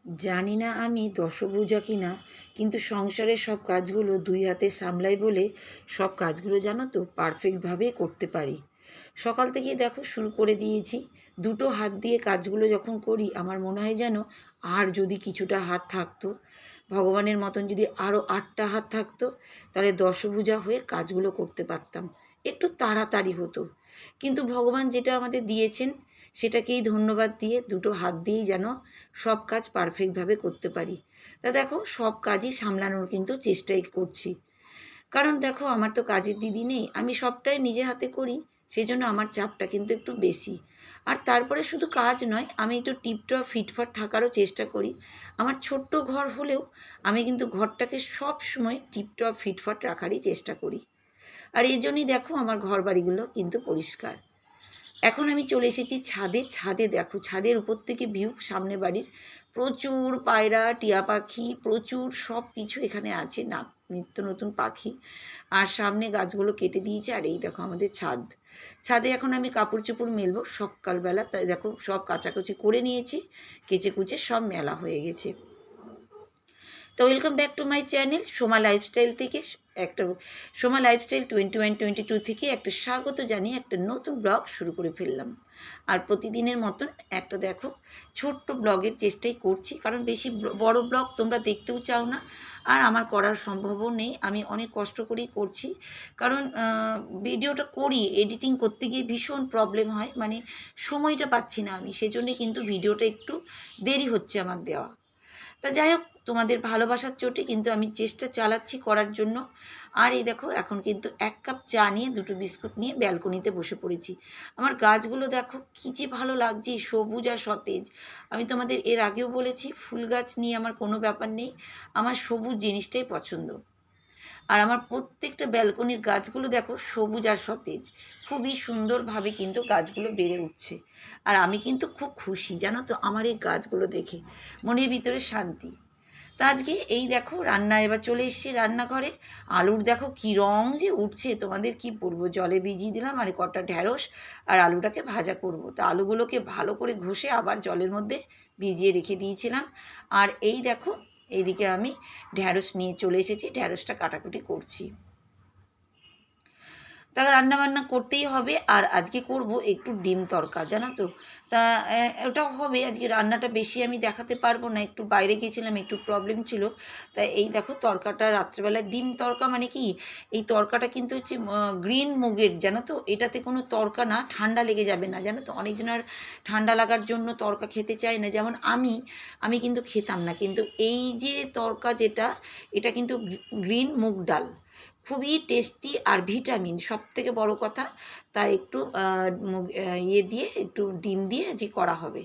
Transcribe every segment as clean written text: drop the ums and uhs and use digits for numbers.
জানি না আমি দশভুজা কিনা, কিন্তু সংসারের সব কাজগুলো দুই হাতে সামলাই বলে সব কাজগুলো জানো তো পারফেক্টভাবে করতে পারি। সকাল থেকেই দেখো শুরু করে দিয়েছি। দুটো হাত দিয়ে কাজগুলো যখন করি আমার মনে হয় যেন আর যদি কিছুটা হাত থাকতো, ভগবানের মতন যদি আরও 8টা হাত থাকতো, তাহলে দশভুজা হয়ে কাজগুলো করতে পারতাম, একটু তাড়াতাড়ি হতো। কিন্তু ভগবান যেটা আমাদের দিয়েছেন সেটাকেই ধন্যবাদ দিয়ে দুটো হাত দিয়েই যেন সব কাজ পারফেক্টভাবে করতে পারি। তা দেখো সব কাজই সামলানোর কিন্তু চেষ্টাই করছি। কারণ দেখো আমার তো কাজের দিদি নেই, আমি সবটাই নিজে হাতে করি, সেই জন্য আমার চাপটা কিন্তু একটু বেশি। আর তারপরে শুধু কাজ নয়, আমি একটু টিপটপ ফিটফাট থাকারও চেষ্টা করি। আমার ছোট্ট ঘর হলেও আমি কিন্তু ঘরটাকে সব সময় টিপটপ ফিটফাট রাখারই চেষ্টা করি। আর এই জন্যই দেখো আমার ঘর বাড়িগুলো কিন্তু পরিষ্কার। এখন আমি চলে এসেছি ছাদে। ছাদে দেখো, ছাদের উপর থেকে ভিউ সামনে বাড়ির, প্রচুর পায়রা, টিয়া পাখি, প্রচুর সব কিছু এখানে আছে, না নিত্য নতুন পাখি। আর সামনে গাছগুলো কেটে দিয়েছে। আর এই দেখো আমাদের ছাদ। ছাদে এখন আমি কাপড় চোপড় মেলবো সকালবেলা, তাই দেখো সব কাচাকুচি করে নিয়েছি, কেচে কুচে সব মেলা হয়ে গেছে। তো welcome back to my channel Soma lifestyle থেকে একটা সোমা লাইফস্টাইল 21-22 থেকে একটা স্বাগত জানিয়ে একটা নতুন ব্লগ শুরু করে ফেললাম। আর প্রতিদিনের মতন একটা দেখো ছোট্ট ব্লগের চেষ্টাই করছি, কারণ বেশি বড় ব্লগ তোমরা দেখতেও চাও না, আর আমার করার সম্ভবও নেই। আমি অনেক কষ্ট করেই করছি, কারণ ভিডিওটা করি, এডিটিং করতে গিয়ে ভীষণ প্রবলেম হয়, মানে সময়টা পাচ্ছি না আমি, সেজন্যে কিন্তু ভিডিওটা একটু দেরি হচ্ছে আমার দেওয়া। তা যাই হোক, তোমাদের ভালোবাসার চোটে কিন্তু আমি চেষ্টা চালাচ্ছি করার জন্য। আর এই দেখো এখন কিন্তু 1 কাপ চা নিয়ে 2টো বিস্কুট নিয়ে ব্যালকনিতে বসে পড়েছি। আমার গাছগুলো দেখো কী যে ভালো লাগছে, সবুজ আর সতেজ। আমি তোমাদের এর আগেও বলেছি ফুল গাছ নিয়ে আমার কোনো ব্যাপার নেই, আমার সবুজ জিনিসটাই পছন্দ। আর আমার প্রত্যেকটা ব্যালকনির গাছগুলো দেখো সবুজ আর সতেজ, খুবই সুন্দরভাবে কিন্তু গাছগুলো বেড়ে উঠছে। আর আমি কিন্তু খুব খুশি জানো তো আমার এই গাছগুলো দেখে, মনের ভিতরে শান্তি। তা আজকে এই দেখো রান্না, এবার চলে এসেছি রান্নাঘরে। আলুর দেখো কী রং যে উঠছে, তোমাদের কি বলবো, জলে ভিজিয়ে দিলাম আর কটা ঢ্যাঁড়স আর আলুটাকে ভাজা করব। তা আলুগুলোকে ভালো করে ঘষে আবার জলের মধ্যে ভিজিয়ে রেখে দিয়েছিলাম। আর এই দেখো এইদিকে আমি ঢ্যাঁড়স নিয়ে চলে এসেছি, ঢ্যাঁড়সটা কাটাকুটি করছি। তা রান্নাবান্না করতেই হবে। আর আজকে করব একটু ডিম তড়কা, জানো তো। তা ওটাও হবে আজকে, রান্নাটা বেশি আমি দেখাতে পারবো না, একটু বাইরে গেছিলাম, একটু প্রবলেম ছিল। তাই এই দেখো তড়কাটা রাত্রেবেলা ডিম তড়কা, মানে কি এই তড়কাটা কিন্তু হচ্ছে গ্রিন মুগের, জানো তো। এটাতে কোনো তড়কা না, ঠান্ডা লেগে যাবে না, জানো তো। অনেকজনের ঠান্ডা লাগার জন্য তড়কা খেতে চায় না, যেমন আমি কিন্তু খেতাম না, কিন্তু এই যে তড়কা যেটা, এটা কিন্তু গ্রিন মুগ ডাল, খুবই টেস্টি আর ভিটামিন সবথেকে বড় কথা। তাই একটু ইয়ে দিয়ে একটু ডিম দিয়ে যে করা হবে।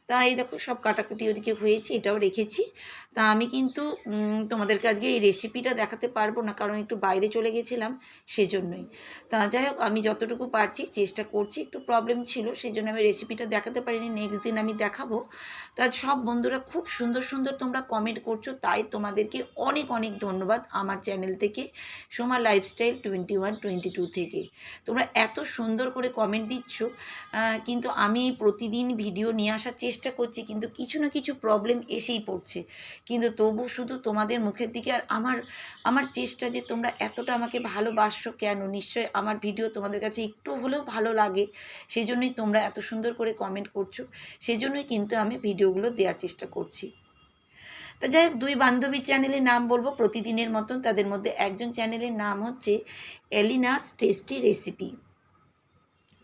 তা এই দেখো সব কাটাকুটি ওদিকে হয়েছে, এটাও রেখেছি। তা আমি কিন্তু তোমাদেরকে আজকে এই রেসিপিটা দেখাতে পারবো না, কারণ একটু বাইরে চলে গেছিলাম, সেজন্যই। তা যাই হোক, আমি যতটুকু পারছি চেষ্টা করছি, একটু প্রবলেম ছিল সেই জন্য আমি রেসিপিটা দেখাতে পারিনি, নেক্সট দিন আমি দেখাবো। তা সব বন্ধুরা খুব সুন্দর সুন্দর তোমরা কমেন্ট করছো, তাই তোমাদেরকে অনেক অনেক ধন্যবাদ আমার চ্যানেল থেকে, সোমা লাইফস্টাইল 21-22 থেকে। তোমরা এত সুন্দর করে কমেন্ট দিচ্ছ, কিন্তু আমি প্রতিদিন ভিডিও নিয়ে আসার চেষ্টা করছি, কিন্তু কিছু না কিছু প্রবলেম এসেই পড়ছে। কিন্তু তবু শুধু তোমাদের মুখের দিকে আর আমার আমার চেষ্টা যে তোমরা এতটা আমাকে ভালোবাসছো কেন, নিশ্চয় আমার ভিডিও তোমাদের কাছে একটু হলেও ভালো লাগে, সেই জন্যই তোমরা এত সুন্দর করে কমেন্ট করছো, সেই জন্যই কিন্তু আমি ভিডিওগুলো দেওয়ার চেষ্টা করছি। তা যাই হোক, 2 বান্ধবীর চ্যানেলের নাম বলবো প্রতিদিনের মতন। তাদের মধ্যে একজন চ্যানেলের নাম হচ্ছে এলিনাস টেস্টি রেসিপি।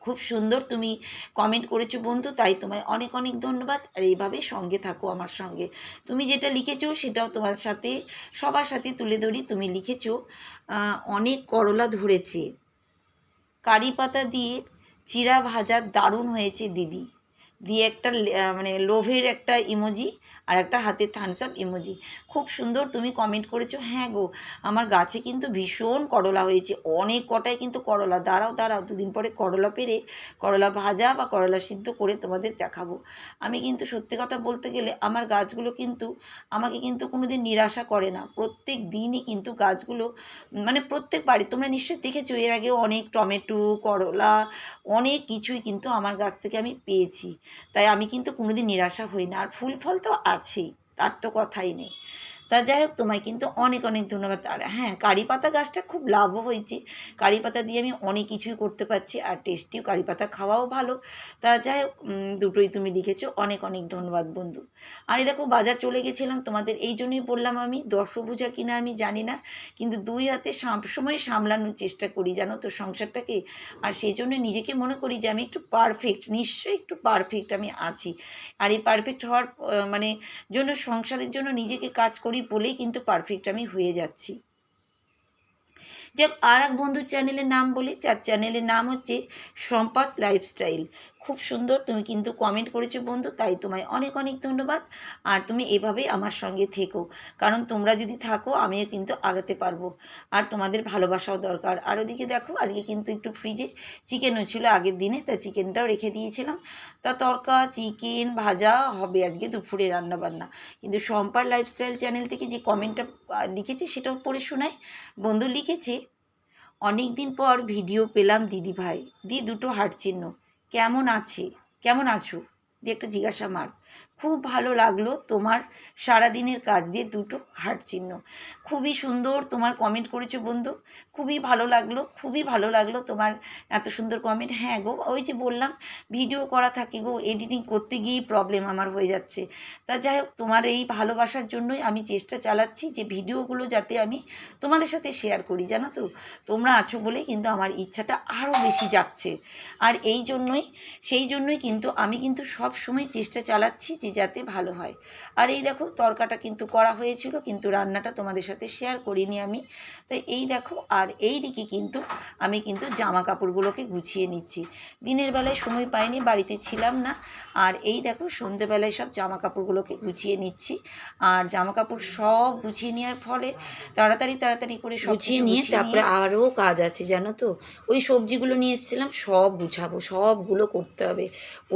খুব সুন্দর তুমি কমেন্ট করেছো বন্ধু, তাই তোমায় অনেক অনেক ধন্যবাদ। আর এইভাবেই সঙ্গে থাকো আমার সঙ্গে। তুমি যেটা লিখেছো সেটাও তোমার সাথে সবার সাথে তুলে ধরি। তুমি লিখেছো অনেক করলা ধরেছে, কারি পাতা দিয়ে চিরা ভাজা দারুণ হয়েছে দিদি, দিয়ে একটা মানে লোভের একটা ইমোজি আর একটা হাতের থামস আপ ইমোজি। খুব সুন্দর তুমি কমেন্ট করেছো। হ্যাঁ গো, আমার গাছে কিন্তু ভীষণ করলা হয়েছে, অনেক কটাই কিন্তু করলা। দাঁড়াও দাঁড়াও, 2 দিন পরে করলা পেরে করলা ভাজা বা করলা সিদ্ধ করে তোমাদের দেখাবো। আমি কিন্তু সত্যি কথা বলতে গেলে আমার গাছগুলো কিন্তু আমাকে কিন্তু কোনো দিন নিরাশা করে না, প্রত্যেক দিনই কিন্তু গাছগুলো, মানে প্রত্যেক বাড়ি তোমরা নিশ্চয়ই দেখেছো, এর আগেও অনেক টমেটো, করলা, অনেক কিছুই কিন্তু আমার গাছ থেকে আমি পেয়েছি। তাই আমি কিন্তু কোনোদিন নিরাশা হই না, আর ফুল ফল তো আছেই। তার তো কথাই নেই। তা যাই হোক, তোমায় কিন্তু অনেক অনেক ধন্যবাদ। আর হ্যাঁ, কারি পাতা গাছটা খুব লাভও হয়েছে, কারি পাতা দিয়ে আমি অনেক কিছুই করতে পারছি, আর টেস্টিও কারি পাতা খাওয়াও ভালো। তা যাই হোক, দুটোই তুমি লিখেছো, অনেক অনেক ধন্যবাদ বন্ধু। আর এই দেখো, বাজার চলে গেছিলাম, তোমাদের এই জন্যই বললাম, আমি দশভুজা কিনা আমি জানি না, কিন্তু দুই হাতে সবসময় সামলানোর চেষ্টা করি জানো তো সংসারটাকে। আর সেই জন্য নিজেকে মনে করি যে আমি একটু পারফেক্ট, নিশ্চয়ই একটু পারফেক্ট আমি আছি। আর এই পারফেক্ট হওয়ার মানে জন্য, সংসারের জন্য নিজেকে কাজ করি বলেই কিন্তু পারফেক্ট আমি হয়ে যাচ্ছি। যাক, আর এক বন্ধুর চ্যানেলের নাম বলি, যার চ্যানেলের নাম হচ্ছে শম্পাস লাইফস্টাইল। খুব সুন্দর তুমি কিন্তু কমেন্ট করেছো বন্ধু, তাই তোমায় অনেক অনেক ধন্যবাদ। আর তুমি এভাবেই আমার সঙ্গে থেকো, কারণ তোমরা যদি থাকো আমিও কিন্তু আগাতে পারবো, আর তোমাদের ভালোবাসাও দরকার। আর ওদিকে দেখো, আজকে কিন্তু একটু ফ্রিজে চিকেনও ছিল আগের দিনে, তা চিকেনটাও রেখে দিয়েছিলাম। তা তরকা, চিকেন ভাজা হবে আজকে দুপুরে রান্নাবান্না। কিন্তু শম্পার লাইফস্টাইল চ্যানেল থেকে যে কমেন্টটা লিখেছে সেটাও পড়ে শোনাই। বন্ধু লিখেছে, অনেক দিন পর ভিডিও পেলাম দিদিভাই, দি দুটো হার্ট চিহ্ন, কেমন আছে, কেমন আছো, দিয়ে একটা জিজ্ঞাসা মার্ক। খুব ভালো লাগলো তোমার সারাদিনের কাজ, দিয়ে দুটো হার্ট চিহ্ন। খুবই সুন্দর তোমার কমেন্ট করেছো বন্ধু, খুবই ভালো লাগলো, খুবই ভালো লাগলো তোমার এত সুন্দর কমেন্ট। হ্যাঁ গো, ওই যে বললাম, ভিডিও করা থাকে গো, এডিটিং করতে গিয়েই প্রবলেম আমার হয়ে যাচ্ছে। তা যাই হোক, তোমার এই ভালোবাসার জন্যই আমি চেষ্টা চালাচ্ছি যে ভিডিওগুলো যাতে আমি তোমাদের সাথে শেয়ার করি, জানো তো। তোমরা আছো বলেই কিন্তু আমার ইচ্ছাটা আরও বেশি যাচ্ছে। আর সেই জন্যই কিন্তু আমি কিন্তু সব সময় চেষ্টা চালাচ্ছি যে যাতে ভালো হয়। আর এই দেখো, তরকাটা কিন্তু করা হয়েছিল, কিন্তু রান্নাটা তোমাদের সাথে শেয়ার করিনি আমি। তাই এই দেখো, আর এই দিকে কিন্তু আমি কিন্তু জামা কাপড়গুলোকে গুছিয়ে নিচ্ছি। দিনের বেলায় সময় পাইনি, বাড়িতে ছিলাম না। আর এই দেখো, সন্ধেবেলায় সব জামা কাপড়গুলোকে গুছিয়ে নিচ্ছি। আর জামা কাপড় সব গুছিয়ে নেওয়ার ফলে তাড়াতাড়ি তাড়াতাড়ি করে সব গুছিয়ে নিয়ে তারপরে আরও কাজ আছে জানো তো। ওই সবজিগুলো নিয়ে এসেছিলাম, সব গুছাবো, সবগুলো করতে হবে।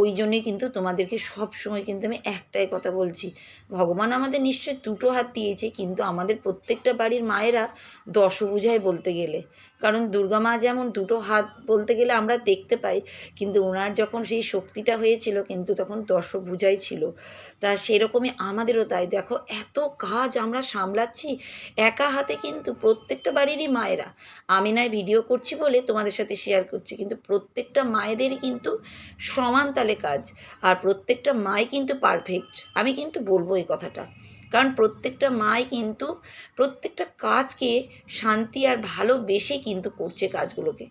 ওই জন্যই কিন্তু তোমাদেরকে সব সময় কিন্তু আমি একটাই কথা বলছি, ভগবান আমাদের নিশ্চয়ই দুটো হাত দিয়েছে, কিন্তু আমাদের প্রত্যেকটা বাড়ির মায়েরা দশভুজাই বলতে গেলে। কারণ দুর্গা মা যেমন দুটো হাত বলতে গেলে আমরা দেখতে পাই, কিন্তু ওনার যখন সেই শক্তিটা হয়েছিল কিন্তু তখন দশভুজাই ছিল। তা সেরকমই আমাদেরও তাই। দেখো, এত কাজ আমরা সামলাচ্ছি একা হাতে, কিন্তু প্রত্যেকটা বাড়িরই মায়েরা, আমি নয় ভিডিও করছি বলে তোমাদের সাথে শেয়ার করছি, কিন্তু প্রত্যেকটা মায়েদেরই কিন্তু সমান তালে কাজ। আর প্রত্যেকটা মাই কিন্তু পারফেক্ট, আমি কিন্তু বলবো এই কথাটা। কারণ প্রত্যেকটা মাই কিন্তু প্রত্যেকটা কাজকে শান্তি আর ভালোবেসে কিন্তু করছে কাজগুলোকে।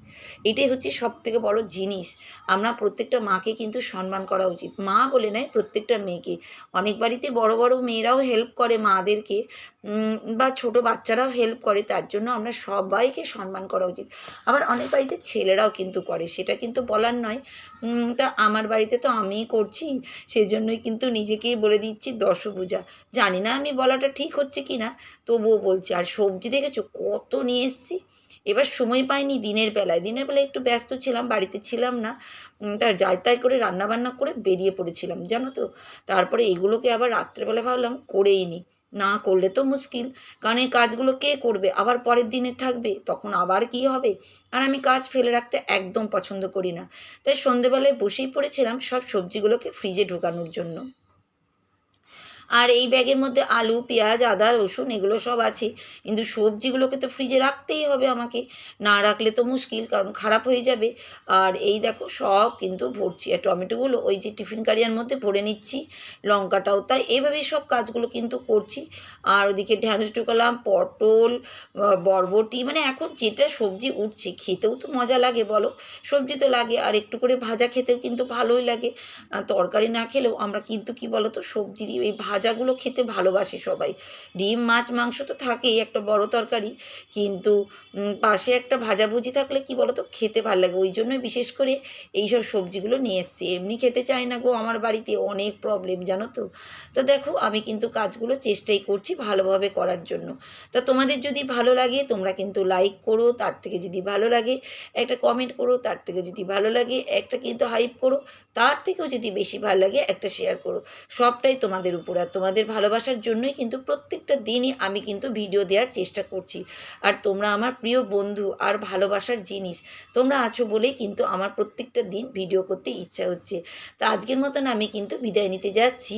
এটাই হচ্ছে সবথেকে বড় জিনিস। আমরা প্রত্যেকটা মাকে কিন্তু সম্মান করা উচিত, মা বলে নয়, প্রত্যেকটা মেয়েকে। অনেক বাড়িতে বড় বড় মেয়েরাও হেল্প করে মাদেরকে, বা ছোট বাচ্চারাও হেল্প করে, তার জন্য আমরা সবাইকে সম্মান করা উচিত। আবার অনেক বাড়িতে ছেলেরাও কিন্তু করে, সেটা কিন্তু বলার নয়। তা আমার বাড়িতে তো আমিই করছি, সেজন্যই কিন্তু নিজেকেই বলে দিচ্ছি দশভুজা। জানি না আমি বলাটা ঠিক হচ্ছে কি না, তবুও বলছি। আর সবজি দেখেছো কত নিয়ে এসেছি। এবার সময় পাইনি দিনের বেলায় একটু ব্যস্ত ছিলাম, বাড়িতে ছিলাম না। তা যাই তাই করে রান্নাবান্না করে বেরিয়ে পড়েছিলাম জানো তো। তারপরে এগুলোকে আবার রাত্রেবেলা ভাবলাম করেই নিই, না করলে তো মুশকিল। কারণ এই কাজগুলো কে করবে, আবার পরের দিনে থাকবে, তখন আবার কি হবে। আর আমি কাজ ফেলে রাখতে একদম পছন্দ করি না। তাই সন্ধেবেলায় বসেই পড়েছিলাম সব সবজিগুলোকে ফ্রিজে ঢোকানোর জন্য। আর এই ব্যাগের মধ্যে আলু, পেঁয়াজ, আদা, রসুন এগুলো সব আছে, কিন্তু সবজিগুলোকে তো ফ্রিজে রাখতেই হবে আমাকে, না রাখলে তো মুশকিল, কারণ খারাপ হয়ে যাবে। আর এই দেখো, সব কিন্তু ভরছি, আর টমেটোগুলো ওই যে টিফিন কারিয়ার মধ্যে ভরে নিচ্ছি, লঙ্কাটাও তাই। এইভাবেই সব কাজগুলো কিন্তু করছি। আর ওদিকে ঢ্যাঁড়স ঢোকালাম, পটল, বরবটি, মানে এখন যেটা সবজি উঠছে খেতেও তো মজা লাগে বলো। সবজি তো লাগে, আর একটু করে ভাজা খেতেও কিন্তু ভালোই লাগে। তরকারি না খেলেও আমরা কিন্তু কি বলো তো, সবজি দিয়ে এই ভাজাগুলো খেতে ভালোবাসে সবাই। ডিম, মাছ, মাংস তো থাকেই একটা বড় তরকারি, কিন্তু পাশে একটা ভাজাভুজি থাকলে কি বলো তো খেতে ভালো লাগে। ওই জন্যই বিশেষ করে এইসব সবজিগুলো নিয়ে এসছি। এমনি খেতে চায় না গো, আমার বাড়িতে অনেক প্রবলেম জানো তো। তো দেখো, আমি কিন্তু কাজগুলো চেষ্টাই করছি ভালোভাবে করার জন্য। তা তোমাদের যদি ভালো লাগে তোমরা কিন্তু লাইক করো, তার থেকে যদি ভালো লাগে একটা কমেন্ট করো, তার থেকে যদি ভালো লাগে একটা কিন্তু হাইপ করো, তার থেকেও যদি বেশি ভালো লাগে একটা শেয়ার করো। সবটাই তোমাদের উপর। আর তোমাদের ভালোবাসার জন্যই কিন্তু প্রত্যেকটা দিনই আমি কিন্তু ভিডিও দেওয়ার চেষ্টা করছি। আর তোমরা আমার প্রিয় বন্ধু আর ভালোবাসার জিনিস, তোমরা আছো বলেই কিন্তু আমার প্রত্যেকটা দিন ভিডিও করতে ইচ্ছা হচ্ছে। তা আজকের মতন আমি কিন্তু বিদায় নিতে যাচ্ছি।